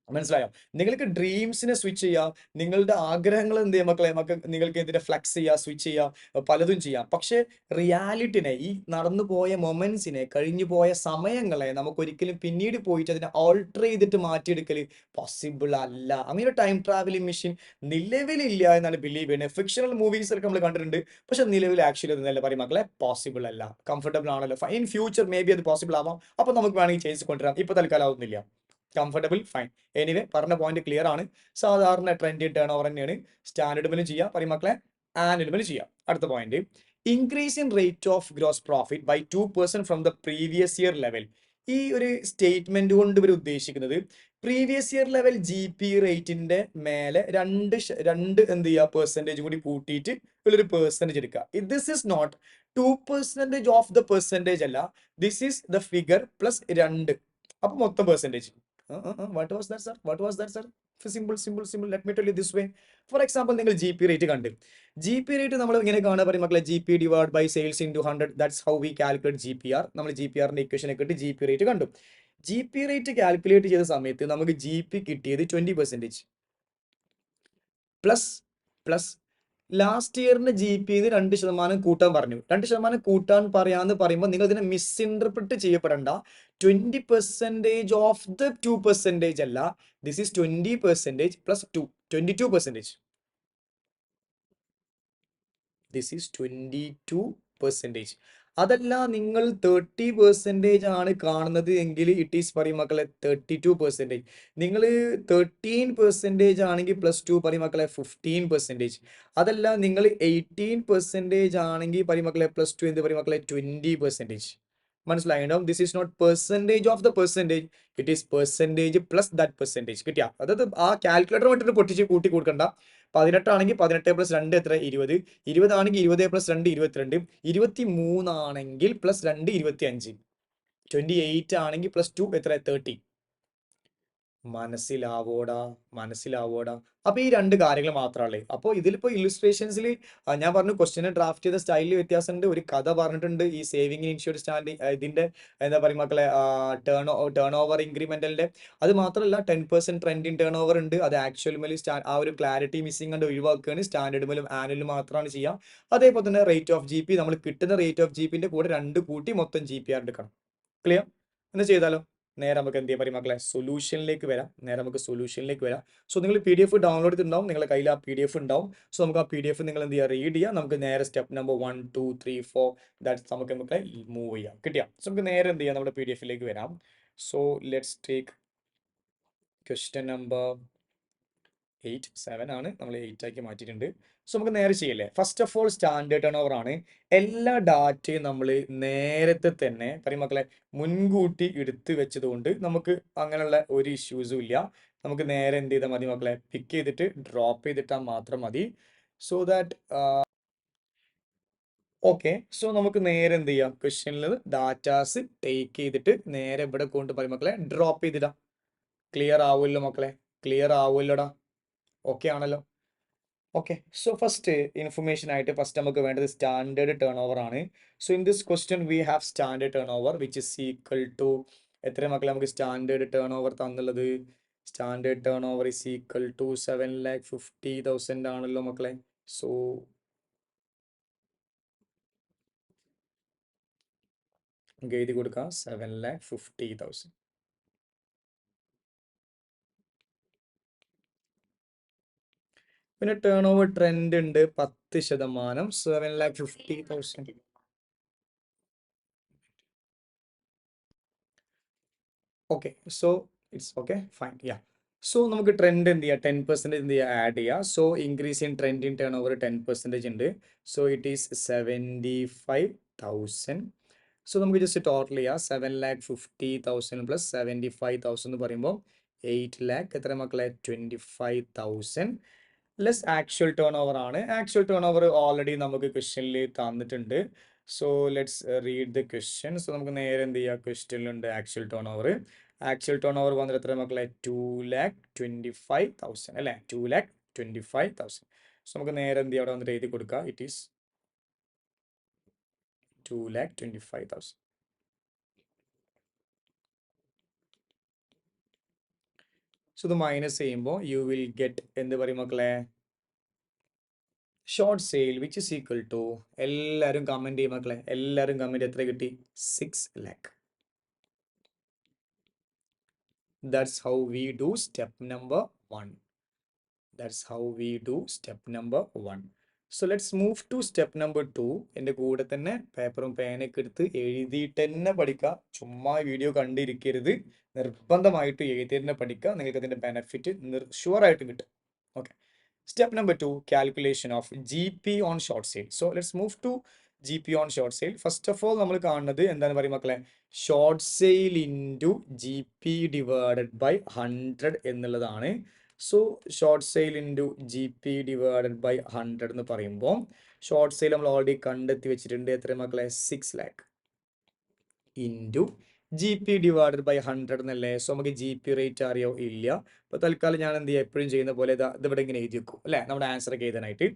മനസ്സിലായോ? നിങ്ങൾക്ക് ഡ്രീംസിനെ സ്വിച്ച് ചെയ്യാം. നിങ്ങളുടെ ആഗ്രഹങ്ങൾ എന്ത് ചെയ്യാം മക്കളെ, നിങ്ങൾക്ക് എന്തിനെ ഫ്ലെക്സ് ചെയ്യാം, സ്വിച്ച് ചെയ്യാം, പലതും ചെയ്യാം. പക്ഷെ റിയാലിറ്റിനെ, ഈ നടന്നു പോയ മൊമെന്റ്സിനെ, കഴിഞ്ഞു പോയ സമയങ്ങളെ നമുക്ക് ഒരിക്കലും പിന്നീട് പോയിട്ട് അതിനെ ഓൾട്ടർ ചെയ്തിട്ട് മാറ്റിയെടുക്കൽ പോസിബിൾ അല്ല. അങ്ങനെ ടൈം ട്രാവലിംഗ് മെഷീൻ നിലവിലില്ല എന്നാണ് ബിലീവ് ചെയ്യുന്നത്. ഫിക്ഷണൽ മൂവീസിലൊക്കെ നമ്മൾ കണ്ടിട്ടുണ്ട്. പക്ഷെ നിലവിൽ ആക്ച്വലി അത് നല്ല പറയും മക്കളെ, പോസിബിൾ അല്ല. കംഫർട്ടബിൾ ആണല്ലോ, ഇൻ ഫ്യൂച്ചർ മേ ബി അത് പോസിബിൾ ആവാം. അപ്പൊ നമുക്ക് വേണമെങ്കിൽ ചേഞ്ച് കൊണ്ടുവരാം. ഇപ്പൊ തൽക്കാലം ആവുന്നില്ല. Comfortable, fine. എനിവേ പറഞ്ഞ പോയിന്റ് ക്ലിയർ ആണ്. സാധാരണ ട്രെൻഡ് ടേൺ ഓവർ തന്നെയാണ്. സ്റ്റാൻഡേർഡ് ചെയ്യാം പറയും മക്കളെ, ആനുവൽ ചെയ്യാം. അടുത്ത point, increase in rate of gross profit by 2% from the previous year level. ഈ ഒരു സ്റ്റേറ്റ്മെന്റ് കൊണ്ട് ഇവർ ഉദ്ദേശിക്കുന്നത് പ്രീവിയസ് ഇയർ ലെവൽ GP റേറ്റിന്റെ മേലെ രണ്ട് എന്ത് ചെയ്യുക, പെർസെൻറ്റേജ് കൂടി കൂട്ടിയിട്ട് ഒരു പെർസെൻറ്റേജ് എടുക്കുക. This is not 2% of the percentage അല്ല, this is the figure plus 2. അപ്പൊ മൊത്തം percentage. What was that sir, what was that sir? Simple let me tell you this way. For example, നിങ്ങൾ GP rate കണ്ട്, GP rate നമ്മൾ ഇങ്ങനെ കാണാൻ പറയും മക്കളെ, GP divide by sales into 100. That's how we calculate GPR. നമ്മൾ GPRന്റെ equation ഒക്കെ ഇട്ട് GP റേറ്റ് കണ്ടു. GP റേറ്റ് കാൽക്കുലേറ്റ് ചെയ്ത സമയത്ത് നമുക്ക് GP കിട്ടിയത് 20%. പ്ലസ് പ്ലസ് ലാസ്റ്റ് ഇയറിന് GP 2% കൂട്ടാൻ പറഞ്ഞു. 2% കൂട്ടാൻ പറയാന്ന് പറയുമ്പോൾ നിങ്ങൾ ഇതിനെ മിസ്ഇൻറ്റർപ്രിറ്റ് ചെയ്യപ്പെടണ്ട. 20% ഓഫ് ദ 2% അല്ല, this is 20% plus 2, 22%. This is 22%. അതല്ല, നിങ്ങൾ 30% ആണ് കാണുന്നത് എങ്കിൽ ഇറ്റ് ഈസ് പറയും മക്കളെ 32%. നിങ്ങൾ 13% ആണെങ്കിൽ പ്ലസ് 2 പറയും മക്കളെ 15%. അതല്ല, നിങ്ങൾ 18% ആണെങ്കിൽ പറയും മക്കളെ പ്ലസ് 2 എന്ത് പറയും മക്കളെ 20%. മനസ്സിലായിട്ടുണ്ടാവും. This is not percentage of the percentage, it is percentage plus that percentage. കിട്ടിയ, അതായത് ആ കാൽക്കുലേറ്റർ വേണ്ടിയിട്ട് പൊട്ടിച്ച് കൂട്ടി കൊടുക്കണ്ട. 18 ആണെങ്കിൽ 18 പ്ലസ് 2 എത്ര, 20. 20 ആണെങ്കിൽ 20 പ്ലസ് 2 22. 23 ആണെങ്കിൽ പ്ലസ് 2 25. 28 ആണെങ്കിൽ പ്ലസ് 2 എത്ര, 30. മനസ്സിലാവോടാ, മനസ്സിലാവോടാ? അപ്പൊ ഈ രണ്ട് കാര്യങ്ങൾ മാത്രമല്ലേ. അപ്പോൾ ഇതിലിപ്പോ ഇല്ലുസ്ട്രേഷൻസിൽ ഞാൻ പറഞ്ഞു, ക്വസ്റ്റ്യൻ ഡ്രാഫ്റ്റ് ചെയ്ത സ്റ്റൈലിൽ വ്യത്യാസമുണ്ട്. ഒരു കഥ പറഞ്ഞിട്ടുണ്ട്. ഈ സേവിങ് ഇൻഷുറൻസ് സ്റ്റാൻഡ് ഇതിന്റെ എന്താ പറയുക മക്കളെ, ടേൺ ഓവർ ഇൻക്രിമെന്റലിന്റെ. അത് മാത്രമല്ല 10% ട്രെൻഡ് ഇൻ ടേൺ ഓവർ ഉണ്ട്. അത് ആക്ച്വൽ മേലും ആ ഒരു ക്ലാരിറ്റി മിസ്സിംഗ് കണ്ട് ഒഴിവാക്കുകയാണ്. സ്റ്റാൻഡേർഡ് മേലും ആനുവലും മാത്രമാണ് ചെയ്യുക. അതേപോലെ തന്നെ റേറ്റ് ഓഫ് GP, നമ്മൾ കിട്ടുന്ന റേറ്റ് ഓഫ് GPന്റെ കൂടെ 2 കൂട്ടി മൊത്തം GPR എടുക്കണം. ക്ലിയർ? എന്ന് ചെയ്താലോ? നേരെ നമുക്ക് എന്ത് ചെയ്യാൻ പറയും മക്കളെ, സൊല്യൂഷനിലേക്ക് വരാം. സോ നിങ്ങൾ PDF ഡൗൺലോഡ് ചെയ്തിട്ടുണ്ടാവും, നിങ്ങളുടെ കയ്യിൽ ആ PDF ഉണ്ടാവും. സോ നമുക്ക് ആ PDF നിങ്ങൾ എന്ത് ചെയ്യുക, റീഡ് ചെയ്യുക. നമുക്ക് നേരെ സ്റ്റെപ്പ് നമ്പർ 1 2 3 4 ദാറ്റ്സ് നമുക്ക് മക്കളെ മൂവ് ചെയ്യാം. കിട്ടിയ, സോ നമുക്ക് നേരെ എന്ത് ചെയ്യാം, നമ്മുടെ PDF വരാം. So let's take question number 7 ആണ്, നമ്മൾ 8 ആക്കി മാറ്റിയിട്ടുണ്ട്. സോ നമുക്ക് നേരെ ചെയ്യല്ലേ. First of all standard turnover ആണ്. എല്ലാ ഡാറ്റയും നമ്മൾ നേരത്തെ തന്നെ പറയും മക്കളെ മുൻകൂട്ടി എടുത്ത് വെച്ചത് കൊണ്ട് നമുക്ക് അങ്ങനെയുള്ള ഒരു ഇഷ്യൂസും ഇല്ല. നമുക്ക് നേരെ എന്ത് ചെയ്താൽ മതി മക്കളെ, പിക്ക് ചെയ്തിട്ട് ഡ്രോപ്പ് ചെയ്തിട്ടാൽ മാത്രം മതി. So that okay. സോ നമുക്ക് നേരെ എന്ത് ചെയ്യാം, ക്വസ്റ്റ്യനിൽ ഡാറ്റാസ് ടേക്ക് ചെയ്തിട്ട് നേരെ ഇവിടെ കൊണ്ട് പറയും മക്കളെ ഡ്രോപ്പ് ചെയ്തിടാം. ക്ലിയർ ആവുമല്ലോ മക്കളെ, ക്ലിയർ ആവുമല്ലോടാ? ഓക്കെ ആണല്ലോ? ഓക്കെ. സോ ഫസ്റ്റ് ഇൻഫർമേഷൻ ആയിട്ട് ഫസ്റ്റ് നമുക്ക് വേണ്ടത് സ്റ്റാൻഡേർഡ് ടേൺ ഓവർ ആണ്. So in this question we have standard turnover which is equal to എത്ര മക്കളെ നമുക്ക് സ്റ്റാൻഡേർഡ് ടേൺ ഓവർ തന്നുള്ളത്? Standard turnover is equal to 7,50,000 ആണല്ലോ മക്കളെ. സോ നമുക്ക് എഴുതി കൊടുക്കാം 7,50,000. പിന്നെ ടേൺ ഓവർ ട്രെൻഡ് ഉണ്ട് 10%. 7,50,000. Okay, so it's okay, fine, yeah. So നമുക്ക് ട്രെൻഡ് എന്ത് ചെയ്യുക 10% എന്ത് ചെയ്യുക ആഡ് ചെയ്യുക. So increase in trend in turn over 10% ഉണ്ട്. So it is 75,000. സോ നമുക്ക് ജസ്റ്റ് ടോട്ടൽ ചെയ്യാം 7,50,000 പ്ലസ് 75,000 എന്ന് പറയുമ്പോൾ 8 ലാക്ക് എത്ര മക്കളെ 25,000 ലെസ് ആക്ച്വൽ ടേൺ ഓവർ ആണ്. ആക്ച്വൽ ടേൺ ഓവർ ഓൾറെഡി നമുക്ക് ക്വസ്റ്റ്യനിൽ തന്നിട്ടുണ്ട്. So let's read the question. So നമുക്ക് നേരെ എന്ത് ചെയ്യുക ക്വസ്റ്റ്യനിലുണ്ട് actual turnover. Actual turnover വന്നിട്ട് എത്ര മക്കളെ 2,25,000 അല്ലേ 2,25,000. സോ നമുക്ക് നേരെ എന്ത് ചെയ്യാം അവിടെ വന്നിട്ട് എഴുതി കൊടുക്കുക. It is 2,25,000. സോ ഇത് മൈനസ് ചെയ്യുമ്പോൾ യു വിൽ ഗെറ്റ് എന്ത് പറയും മക്കളെ short sale which is equal to എല്ലാവരും കമൻറ്റ് ചെയ്യും മക്കളെ. എല്ലാവരും കമൻറ്റ് എത്ര കിട്ടി 6 lakh. That's how we do step number 1. That's how we do step number 1. So let's move to step number 2. എൻ്റെ കൂടെ തന്നെ പേപ്പറും പേനൊക്കെ എടുത്ത് എഴുതിയിട്ട് തന്നെ പഠിക്കുക. ചുമ്മാ വീഡിയോ കണ്ടിരിക്കരുത്. നിർബന്ധമായിട്ട് എഴുതി തന്നെ പഠിക്കുക. നിങ്ങൾക്ക് അതിൻ്റെ ബെനിഫിറ്റ് ഷുവറായിട്ട് കിട്ടും. Okay. Step number 2, calculation of GP on short sale. So let's move to GP on short sale. First of all, നമ്മൾ കാണുന്നത് എന്താണ് പറയും മക്കളെ short sale into GP divided by 100 എന്നുള്ളതാണ്. So short sale into GP divided by 100 എന്ന് പറയുമ്പോൾ short sale നമ്മൾ already കണ്ടെത്തി വെച്ചിട്ടുണ്ട്. എത്ര മക്കളെ 6 lakh into GP divided by 100 എന്നല്ലേ. സോ നമുക്ക് GP റേറ്റ് അറിയോ ഇല്ല. അപ്പോൾ തൽക്കാലം ഞാൻ എന്ത് ചെയ്യുക എപ്പോഴും ചെയ്യുന്ന പോലെ ഇതിവിടെ ഇങ്ങനെ എഴുതി വെക്കും അല്ലേ നമ്മുടെ ആൻസർ ഒക്കെ എഴുതാനായിട്ട്.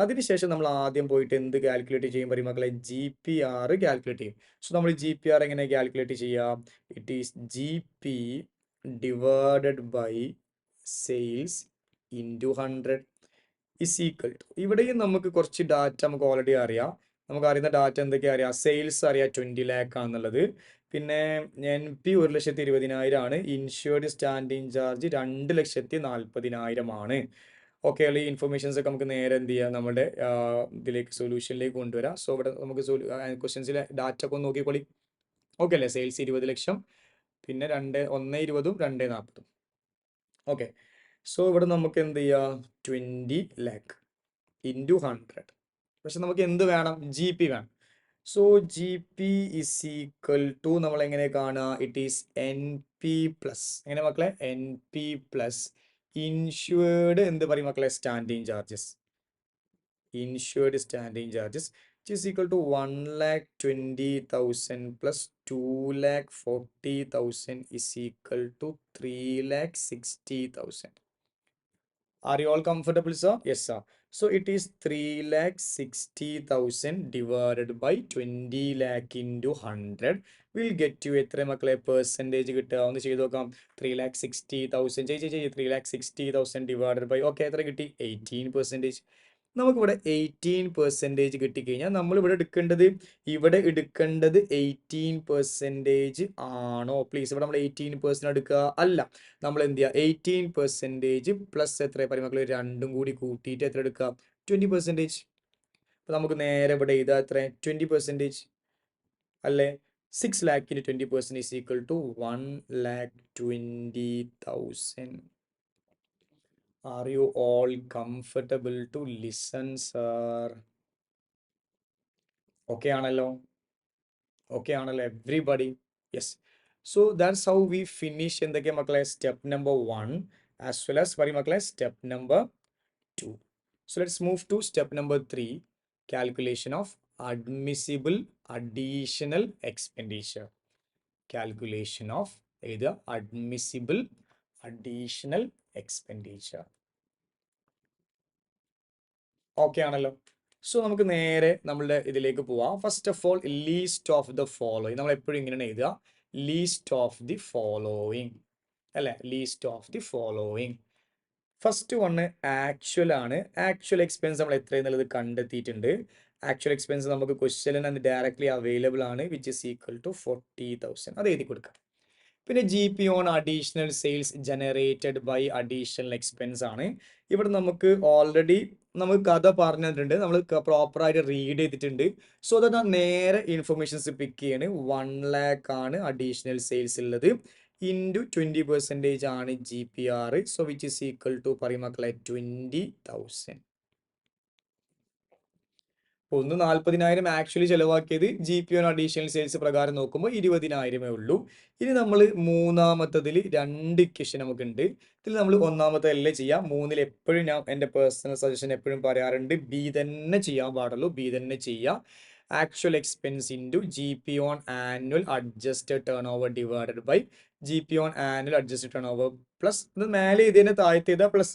അതിനുശേഷം നമ്മൾ ആദ്യം പോയിട്ട് എന്ത് കാൽക്കുലേറ്റ് ചെയ്യും പറയും മക്കളെ GPR കാൽക്കുലേറ്റ് ചെയ്യും. സോ നമ്മൾ GPR എങ്ങനെ കാൽക്കുലേറ്റ് ചെയ്യാം. It is GP divided by sales into 100 is equal to ഇവിടെയും നമുക്ക് കുറച്ച് ഡാറ്റ നമുക്ക് ഓൾറെഡി അറിയാം. നമുക്ക് അറിയുന്ന ഡാറ്റ എന്തൊക്കെയാ അറിയാം. സെയിൽസ് അറിയാം 20 lakh ആണെന്നുള്ളത്. പിന്നെ NP 1,20,000 ആണ്. ഇൻഷ്യൂർഡ് സ്റ്റാൻഡിങ് ചാർജ് 2,40,000 ആണ്. ഓക്കെ ഈ ഇൻഫർമേഷൻസ് ഒക്കെ നമുക്ക് നേരെ എന്ത് ചെയ്യാം നമ്മുടെ ഇതിലേക്ക് സൊല്യൂഷനിലേക്ക് കൊണ്ടുവരാം. സോ ഇവിടെ നമുക്ക് ക്വസ്റ്റ്യൻസിലെ ഡാറ്റ ഒക്കെ ഒന്ന് നോക്കിക്കോളി. ഓക്കെ അല്ലേ. സെയിൽസ് 20 ലക്ഷം പിന്നെ 1,20,000 2,40,000. ഓക്കെ. സോ ഇവിടെ നമുക്ക് എന്ത് ചെയ്യാം 20 lakh ഇൻറ്റു 100. പക്ഷെ നമുക്ക് എന്ത് വേണം GP വേണം. So GP is equal to നമ്മൾ എങ്ങനെ കാണുക. ഇറ്റ് ഈസ് NP പ്ലസ് എങ്ങനെ മക്കളെ NP പ്ലസ് ഇൻഷ്യൂർഡ് എന്ത് പറയും മക്കളെ standing charges. Insured standing charges which is equal to 1,20,000 plus 2,40,000 is equal to 3,60,000. Are you all comfortable, sir? Yes, sir. So it is 3,60,000 divided by 20 lakh into 100 will get you എത്ര മക്കളെ percentage കിട്ടുക ഒന്ന് ചെയ്ത് നോക്കാം. 3,60,000 3,60,000 divided bye okay എത്ര കിട്ടി 18%. നമുക്കിവിടെ 18% കിട്ടിക്കഴിഞ്ഞാൽ ഇവിടെ എടുക്കേണ്ടത് 18% ആണോ പ്ലീസ്. ഇവിടെ നമ്മൾ 18% എടുക്കുക അല്ല. നമ്മൾ എന്ത് ചെയ്യുക 18% പ്ലസ് എത്ര മക്കളെ രണ്ടും കൂടി കൂട്ടിയിട്ട് എത്ര എടുക്കുക 20%. അപ്പോൾ നമുക്ക് നേരെ ഇവിടെ എഴുതാ എത്ര 20% അല്ലേ. 6 lakh 20% is equal to 1,20,000. Are you all comfortable to listen, sir? Okay ആണല്ലോ. Okay ആണല്ലോ everybody. Yes. So that's how we finish എന്തൊക്കെ മക്കളെ step number 1 as well as പറയും മക്കളെ step number 2. So let's move to step number 3, calculation of admissible additional expenditure. Calculation of either admissible additional expenditure. Okay ആണല്ലോ. So നമുക്ക് നേരെ നമ്മളുടെ ഇതിലേക്ക് പോവാം. First of all list of the following നമ്മൾ എപ്പോഴും ഇങ്ങനെയാണ് എഴുതുക ലീസ്റ്റ് ഓഫ് ദി ഫോളോയിങ് അല്ലേ. List of the following first one actual ആണ്. ആക്ച്വൽ എക്സ്പെൻസ് നമ്മൾ എത്രയെന്നുള്ളത് കണ്ടെത്തിയിട്ടുണ്ട്. ആക്ച്വൽ എക്സ്പെൻസ് നമുക്ക് ക്വസ്റ്റ്യനിൽ നിന്ന് ഡയറക്ട്ലി അവൈലബിൾ ആണ് വിച്ച് ഇസ് ഈക്വൽ ടു 40,000. അത് എഴുതി കൊടുക്കാം. പിന്നെ GP on additional sales generated by additional expense ആണ്. ഇവിടെ നമുക്ക് ഓൾറെഡി നമുക്ക് കഥ പറഞ്ഞിട്ടുണ്ട്. നമ്മൾ പ്രോപ്പറായിട്ട് റീഡ് ചെയ്തിട്ടുണ്ട്. സോ അത് നേരെ ഇൻഫർമേഷൻസ് പിക്ക് ചെയ്യാണ്. 1 lakh ആണ് അഡീഷണൽ സെയിൽസ് ഉള്ളത്. ഇൻറ്റു 20% ആണ് GPR. So which is equal to പറയും മക്കളെ 20,000. ഒന്ന് 40,000 ആക്ച്വലി ചെലവാക്കിയത് GP on അഡീഷണൽ സെയിൽസ് പ്രകാരം നോക്കുമ്പോൾ 20,000 ഉള്ളൂ. ഇനി നമ്മൾ മൂന്നാമത്തതിൽ രണ്ട് ഇക്വേഷൻ നമുക്കുണ്ട്. ഇതിൽ നമ്മൾ ഒന്നാമത്തെ അല്ലേ ചെയ്യാം. മൂന്നിൽ എപ്പോഴും ഞാൻ എൻ്റെ പേഴ്സണൽ സജഷൻ എപ്പോഴും പറയാറുണ്ട്, ബി തന്നെ ചെയ്യാൻ പാടുള്ളൂ. ബി തന്നെ ചെയ്യാം. Actual expense into GP on annual adjusted turnover divided by GP on annual adjusted turnover plus ഇത് മേലെ ഇതിനെ താഴ്ത്തി ചെയ്താൽ പ്ലസ്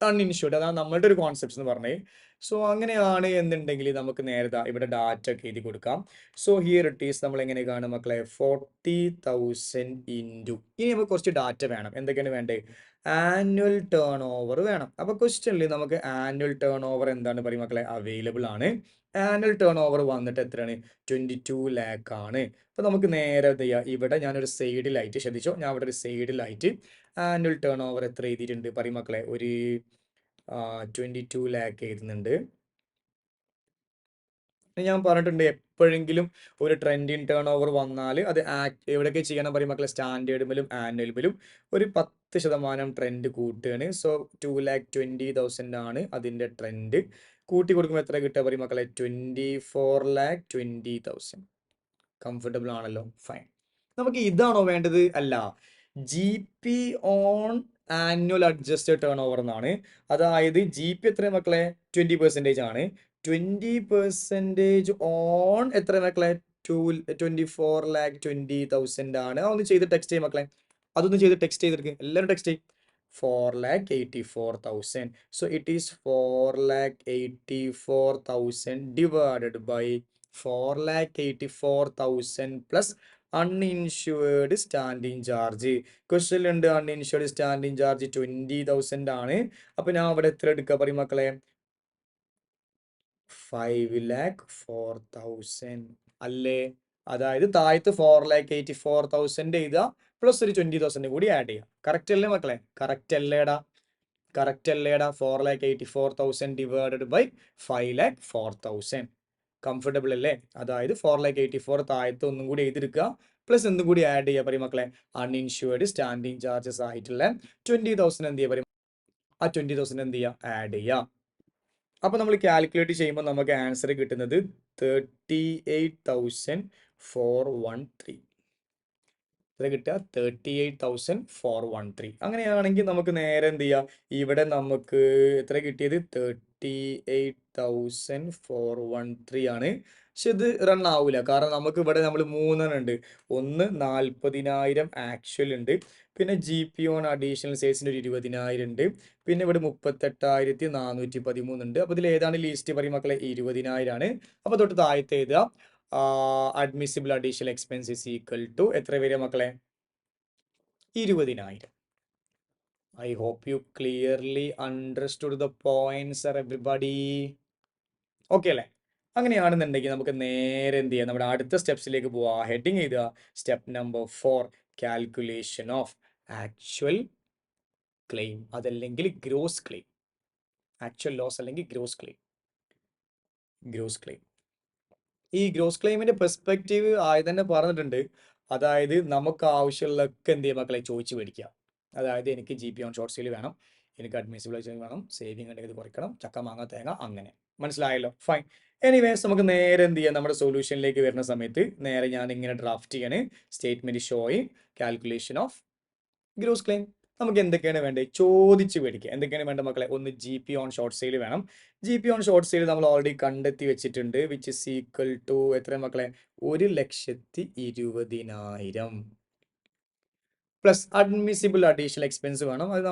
അൺഇൻഷുർഡ്. അതാണ് നമ്മളുടെ ഒരു കോൺസെപ്റ്റ് എന്ന് പറഞ്ഞത്. സോ അങ്ങനെയാണ് എന്നുണ്ടെങ്കിൽ നമുക്ക് നേരത്തെ ഇവിടെ ഡാറ്റ ഒക്കെ എഴുതി കൊടുക്കാം. സോ ഹിയർ ഇറ്റ് ഈസ് നമ്മൾ എങ്ങനെ കാണും മക്കളെ 40,000 ഇൻറ്റു. ഇനി നമുക്ക് കുറച്ച് ഡാറ്റ വേണം. എന്തൊക്കെയാണ് വേണ്ടത്? ആനുവൽ ടേൺ ഓവർ വേണം. അപ്പോൾ ക്വസ്റ്റ്യനിൽ നമുക്ക് ആനുവൽ ടേൺ ഓവർ എന്താണ് പറയും മക്കളെ? അവൈലബിൾ ആണ്. ആനുവൽ ടേൺ ഓവർ വന്നിട്ട് എത്രയാണ്? 22 lakh ആണ്. അപ്പോൾ നമുക്ക് നേരെ എന്ത് ചെയ്യുക? ഇവിടെ ഞാനൊരു സൈഡിലായിട്ട് ശ്രദ്ധിച്ചോ, ഞാൻ ഇവിടെ ഒരു സൈഡിലായിട്ട് ആനുവൽ ടേൺ ഓവർ എത്ര എഴുതിയിട്ടുണ്ട് പറയും മക്കളെ? ഒരു 22 lakh എഴുതുന്നുണ്ട്. ഞാൻ പറഞ്ഞിട്ടുണ്ട് എപ്പോഴെങ്കിലും ഒരു ട്രെൻഡിങ് ടേൺ ഓവർ വന്നാൽ അത് എവിടെയൊക്കെ ചെയ്യണം പറയും മക്കളെ? സ്റ്റാൻഡേർഡിലും ആനുവലിലും ഒരു 10% ട്രെൻഡ് കൂട്ടുകയാണ്. സോ 2,20,000 ആണ് അതിൻ്റെ ട്രെൻഡ്. കൂട്ടി കൊടുക്കുമ്പോൾ എത്ര കിട്ടുക പറയും മക്കളെ? 24,20,000. കംഫർട്ടബിൾ ആണല്ലോ, ഫൈൻ. നമുക്ക് ഇതാണോ വേണ്ടത്? അല്ല, GP on annual adjusted turn over എന്നാണ്. അതായത് GP എത്ര മക്കളെ? 20% ആണ്. 20% ഓൺ എത്ര മക്കളെ? 24,20,000 ആണ്. അതൊന്ന് ചെയ്ത് ടെക്സ്റ്റ് ചെയ്യും മക്കളെ. അതൊന്ന് ചെയ്ത് ടെക്സ്റ്റ് ചെയ്തെടുക്കുക. എല്ലാവരും ടെക്സ്റ്റ് ചെയ്യും. 4,84,000. So it is 4,84,000 divided by 4,84,000 plus uninsured standing charge. ക്വസ്റ്റ്യനിലുണ്ട് അൺഇൻഷുവേർഡ് സ്റ്റാൻഡിങ് ചാർജ് 20,000 ആണ്. അപ്പൊ ഞാൻ അവിടെ എത്ര എടുക്കുക പറയും മക്കളെ? 5,04,000 അല്ലേ? അതായത് താഴത്ത് 4,84,000 എഴുതുക, പ്ലസ് ഒരു 20,000 കൂടി ആഡ് ചെയ്യുക. കറക്റ്റ് അല്ലേ മക്കളെ? കറക്റ്റ് അല്ലേടാ? കറക്റ്റ് അല്ലേടാ? 4,84,000 ഡിവൈഡഡ് ബൈ 5,04,000. കംഫർട്ടബിൾ അല്ലേ? അതായത് 4,84,000 താഴത്ത് ഒന്നും കൂടി എഴുതിയെടുക്കുക, പ്ലസ് എന്തും കൂടി ആഡ് ചെയ്യുക പറയും മക്കളെ? അൺഇൻഷുവേർഡ് സ്റ്റാൻഡിങ് ചാർജസ് ആയിട്ടുള്ള 20,000 എന്ത് ചെയ്യുക പറയും? ആ 20,000 എന്ത് ചെയ്യുക? ആഡ് ചെയ്യുക. അപ്പോൾ നമ്മൾ കാൽക്കുലേറ്റ് ചെയ്യുമ്പോൾ നമുക്ക് ആൻസർ കിട്ടുന്നത് 38,413. എത്ര കിട്ടുക? 38,413. അങ്ങനെയാണെങ്കിൽ നമുക്ക് നേരെ എന്ത് ചെയ്യാം? ഇവിടെ നമുക്ക് എത്ര കിട്ടിയത്? 38,413 ആണ്. പക്ഷെ ഇത് റൺ ആവില്ല, കാരണം നമുക്ക് ഇവിടെ നമ്മൾ മൂന്നെണ്ണം ഉണ്ട്. ഒന്ന് 40,000 ആക്ച്വൽ ഉണ്ട്, പിന്നെ GP on അഡീഷണൽ സെയിൽസിന് ഒരു 20,000 ഉണ്ട്, പിന്നെ ഇവിടെ 38,413 ഉണ്ട്. അപ്പോൾ ഇതിൽ ഏതാണ് ലീസ്റ്റ് പറയും മക്കളെ? 20,000 ആണ്. അപ്പോൾ തൊട്ട് താഴത്തെ എഴുതുക admissible additional expense is equal to എത്ര വരിക മക്കളെ? 20,000. I hope you clearly understood the points, sir, everybody. Okay അല്ലേ? അങ്ങനെയാണെന്നുണ്ടെങ്കിൽ നമുക്ക് നേരെ എന്ത് ചെയ്യാം? നമ്മുടെ അടുത്ത സ്റ്റെപ്സിലേക്ക് പോവാം. ഹെഡിങ് ചെയ്തുക step number 4, calculation of actual claim, അതല്ലെങ്കിൽ ഗ്രോസ് ക്ലെയിം. ആക്ച്വൽ ലോസ് അല്ലെങ്കിൽ ഗ്രോസ് ക്ലെയിം. Gross claim. ഈ ഗ്രോസ് ക്ലെയിമിന്റെ പെർസ്പെക്റ്റീവ് ആദ്യം തന്നെ പറഞ്ഞിട്ടുണ്ട്. അതായത് നമുക്ക് ആവശ്യമുള്ളതൊക്കെ എന്ത് ചെയ്യുക മക്കളെ? ചോദിച്ചു മേടിക്കുക. അതായത് എനിക്ക് GP on ഷോർട്ട് സെയിൽ വേണം, എനിക്ക് അഡ്മിസിബിൾ വേണം, സേവിങ് ഉണ്ടെങ്കിൽ ഇത് കുറയ്ക്കണം, ചക്ക മാങ്ങ തേങ്ങ, അങ്ങനെ. മനസ്സിലായല്ലോ? ഫൈൻ. എനിവേസ് നമുക്ക് നേരെ എന്ത് ചെയ്യാം? നമ്മുടെ സൊല്യൂഷനിലേക്ക് വരുന്ന സമയത്ത് നേരെ ഞാൻ ഇങ്ങനെ ഡ്രാഫ്റ്റ് ചെയ്യാണ്. Statement showing calculation of gross claim. നമുക്ക് എന്തൊക്കെയാണ് വേണ്ടത്? ചോദിച്ച് മേടിക്കുക. എന്തൊക്കെയാണ് വേണ്ടത് മക്കളെ? ഒന്ന് GP on ഷോർട്ട് സെയിൽ വേണം. GP on ഷോർട്ട് സെയിൽ നമ്മൾ ഓൾറെഡി കണ്ടെത്തി വെച്ചിട്ടുണ്ട്. വിച്ച് ഇസ് ഈക്വൽ ടു എത്ര മക്കളെ? 1,20,000 പ്ലസ് അഡ്മിസിബിൾ അഡീഷണൽ എക്സ്പെൻസ് വേണം. അത്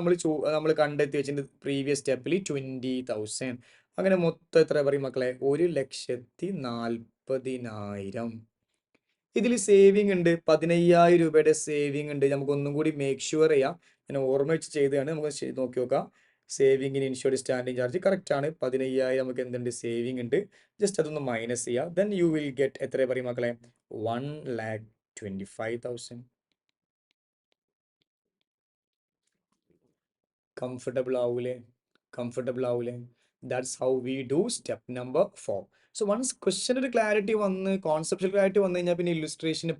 നമ്മൾ കണ്ടെത്തി വെച്ചിട്ടുണ്ട് പ്രീവിയസ് സ്റ്റെപ്പിൽ 20,000. അങ്ങനെ മൊത്തം എത്ര പറയും മക്കളെ? 1,40,000. ഇതിൽ സേവിങ് ഉണ്ട്, 15,000 രൂപയുടെ സേവിങ് ഉണ്ട്. നമുക്ക് ഒന്നും കൂടി മേക്ക് ഷുവർ ചെയ്യാം. ഞാൻ ഓർമ്മ വെച്ച് ചെയ്തതാണ്. നമുക്ക് നോക്കി നോക്കാം. സേവിങ്ങിന് ഇൻഷുർഡ് സ്റ്റാൻഡിങ് ചാർജ് കറക്റ്റ് ആണ്. 15,000 നമുക്ക് എന്തുണ്ട്? സേവിങ് ഉണ്ട്. ജസ്റ്റ് അതൊന്ന് മൈനസ് ചെയ്യുക. ദെൻ യു വിൽ ഗെറ്റ് എത്ര പറയും മക്കളെ? 1,25,000. കംഫർട്ടബിൾ ആവൂലേ? കംഫർട്ടബിൾ ആവൂലേ? That's how we do step number 4. So once question ഒരു ക്ലാരിറ്റി വന്ന്, കോൺസെപ്ഷ്യൽ ക്ലാരിറ്റി വന്നു കഴിഞ്ഞാൽ പിന്നെ ഇല്ലുസ്ട്രേഷന്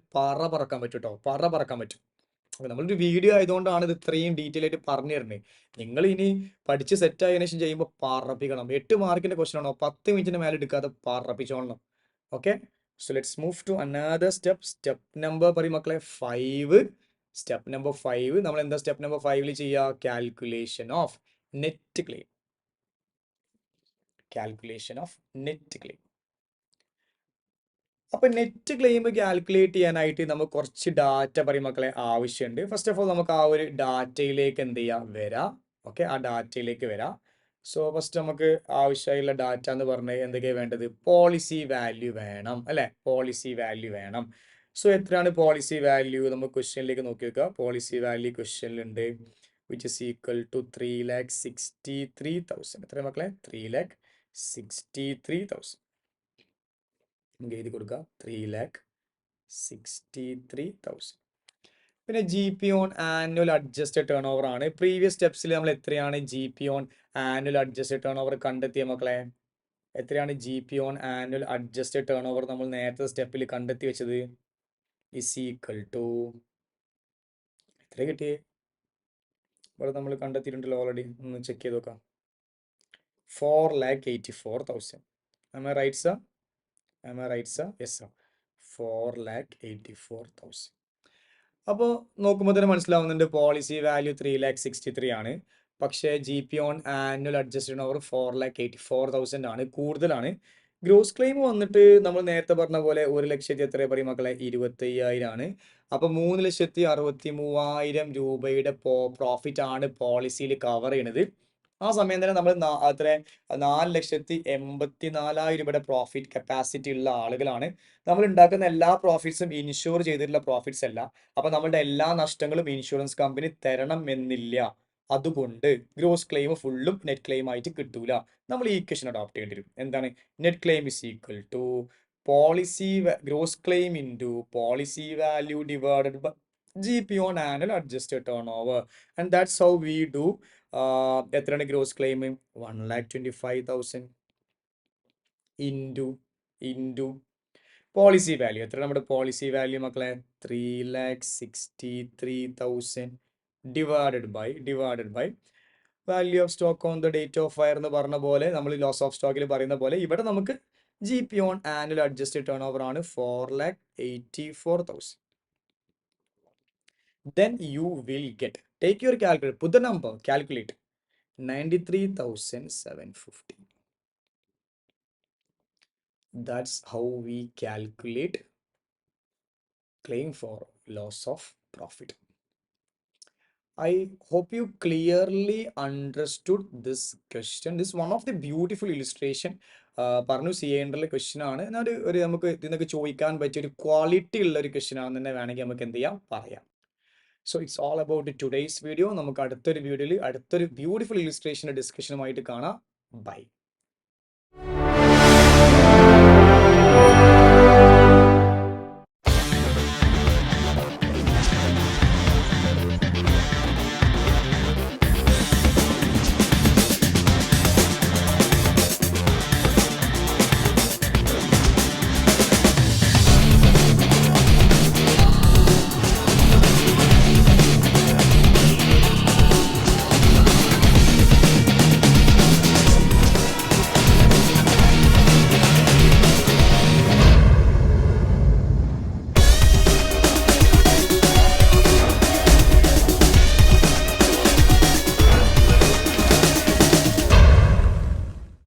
പറക്കാൻ പറ്റും കേട്ടോ. പറക്കാൻ പറ്റും. അപ്പൊ നമ്മളൊരു വീഡിയോ ആയതുകൊണ്ടാണ് ഇത് ഇത്രയും ഡീറ്റെയിൽ ആയിട്ട് പറഞ്ഞു തരുന്നത്. നിങ്ങൾ ഇനി പഠിച്ച് സെറ്റ് ആയതിനു ശേഷം ചെയ്യുമ്പോൾ പറപ്പിക്കണം. 8 മാർക്കിന്റെ ക്വസ്റ്റൻ ആണോ 10 മിനിറ്റിന് മേലെ എടുക്കാതെ പറപ്പിച്ചോളണം. Okay, so let's move to another step. Step number പറയും മക്കളെ 5. സ്റ്റെപ്പ് നമ്പർ 5 നമ്മൾ എന്താ സ്റ്റെപ്പ് നമ്പർ 5ൽ ചെയ്യുക? Calculation of net claim. Calculation of net claim. അപ്പൊ നെറ്റ് ക്ലെയിം കാൽക്കുലേറ്റ് ചെയ്യാനായിട്ട് നമുക്ക് കുറച്ച് ഡാറ്റ പറയും മക്കളെ ആവശ്യമുണ്ട്. ഫസ്റ്റ് ഓഫ് ഓൾ നമുക്ക് ആ ഒരു ഡാറ്റയിലേക്ക് എന്ത് ചെയ്യാം? വരാം. ഓക്കെ, ആ ഡാറ്റയിലേക്ക് വരാം. സോ ഫസ്റ്റ് നമുക്ക് ആവശ്യമായുള്ള ഡാറ്റ എന്ന് പറഞ്ഞാൽ എന്തൊക്കെയാണ് വേണ്ടത്? പോളിസി വാല്യൂ വേണം അല്ലെ? പോളിസി വാല്യൂ വേണം. സോ എത്രയാണ് പോളിസി വാല്യൂ? നമുക്ക് ക്വസ്റ്റ്യനിലേക്ക് നോക്കി വെക്കുക. പോളിസി വാല്യൂ ക്വസ്റ്റ്യനിലുണ്ട് വിച്ച് ഇസ് ഈക്വൽ ടു 3,63,000. എത്ര മക്കളെ? 3,63,000. നമുക്ക് എഴുതി കൊടുക്കുക 3,63,000. പിന്നെ G P on annual adjusted turnover ആണ്. പ്രീവിയസ് സ്റ്റെപ്സിൽ നമ്മൾ എത്രയാണ് G P on annual adjusted turnover കണ്ടെത്തിയ മക്കളെ? എത്രയാണ് G P on annual adjusted turnover നമ്മൾ നേരത്തെ സ്റ്റെപ്പിൽ കണ്ടെത്തി വെച്ചത്? ഇസ് ഈക്വൽ ടു എത്ര കിട്ടിയേ? ഇവിടെ നമ്മൾ കണ്ടെത്തിയിട്ടുണ്ടല്ലോ ഓൾറെഡി, ഒന്ന് ചെക്ക് ചെയ്ത് നോക്കാം. 4,84,000. Am I right, sir? Am I right, sir? Yes, sir. 4,84,000. അപ്പോൾ നോക്കുമ്പോൾ തന്നെ മനസ്സിലാവുന്നുണ്ട് പോളിസി വാല്യൂ 3,63,000 ആണ്. പക്ഷേ G P on annual adjusted over 4,84,000 ആണ്, കൂടുതലാണ്. ഗ്രോസ് ക്ലെയിം വന്നിട്ട് നമ്മൾ നേരത്തെ പറഞ്ഞ പോലെ 1,00,000 എത്ര പറയും മക്കളെ? 25,000 ആണ്. അപ്പോൾ 3,63,000 രൂപയുടെ പ്രോഫിറ്റ് ആണ് പോളിസിയിൽ കവർ ചെയ്യണത്. ആ സമയം തന്നെ നമ്മൾ അത്ര 4,84,000 രൂപയുടെ പ്രോഫിറ്റ് കപ്പാസിറ്റി ഉള്ള ആളുകളാണ്. നമ്മൾ ഉണ്ടാക്കുന്ന എല്ലാ പ്രോഫിറ്റ്സും ഇൻഷുർ ചെയ്തിട്ടുള്ള പ്രോഫിറ്റ്സ് അല്ല. അപ്പൊ നമ്മളുടെ എല്ലാ നഷ്ടങ്ങളും ഇൻഷുറൻസ് കമ്പനി തരണം എന്നില്ല. അതുകൊണ്ട് ഗ്രോസ് ക്ലെയിം ഫുള്ളും നെറ്റ് ക്ലെയിം ആയിട്ട് കിട്ടൂല. നമ്മൾ ഈ ഇക്വേഷൻ അഡോപ്റ്റ് ചെയ്യേണ്ടി വരും. എന്താണ്? Net claim is equal to policy gross claim into policy value divided by G P on annual adjusted turnover. And that's how we do. എത്രയാണ് gross claim? 1,25,000 into policy value. എത്ര നമ്മുടെ policy value മക്കളെ? 3,63,000 divided by value of stock on the date of fire എന്ന് പറഞ്ഞ പോലെ, നമ്മൾ loss of സ്റ്റോക്കിൽ പറയുന്ന പോലെ ഇവിടെ നമുക്ക് G P on annual adjusted turnover ആണ് 4,84,000. Then you will get, take your calculator, put the number, calculate 93,750. That's how we calculate claim for loss of profit. I hope you clearly understood this question. This is one of the beautiful illustration. പറഞ്ഞു ചെയ്യേണ്ട question ആണ്. എന്നാൽ ഒരു നമുക്ക് ഇതിനൊക്കെ ചോദിക്കാൻ പറ്റിയ ഒരു ക്വാളിറ്റി ഉള്ള ഒരു ക്വസ്റ്റ്യൻ ആണെന്ന് തന്നെ വേണമെങ്കിൽ നമുക്ക് എന്ത് ചെയ്യാം? പറയാം. So it's all about today's video. നമുക്ക് അടുത്തൊരു വീഡിയോയിൽ അടുത്തൊരു ബ്യൂട്ടിഫുൾ ഇല്ലുസ്ട്രേഷൻ്റെ ഡിസ്കഷനുമായിട്ട് കാണാം. ബൈ.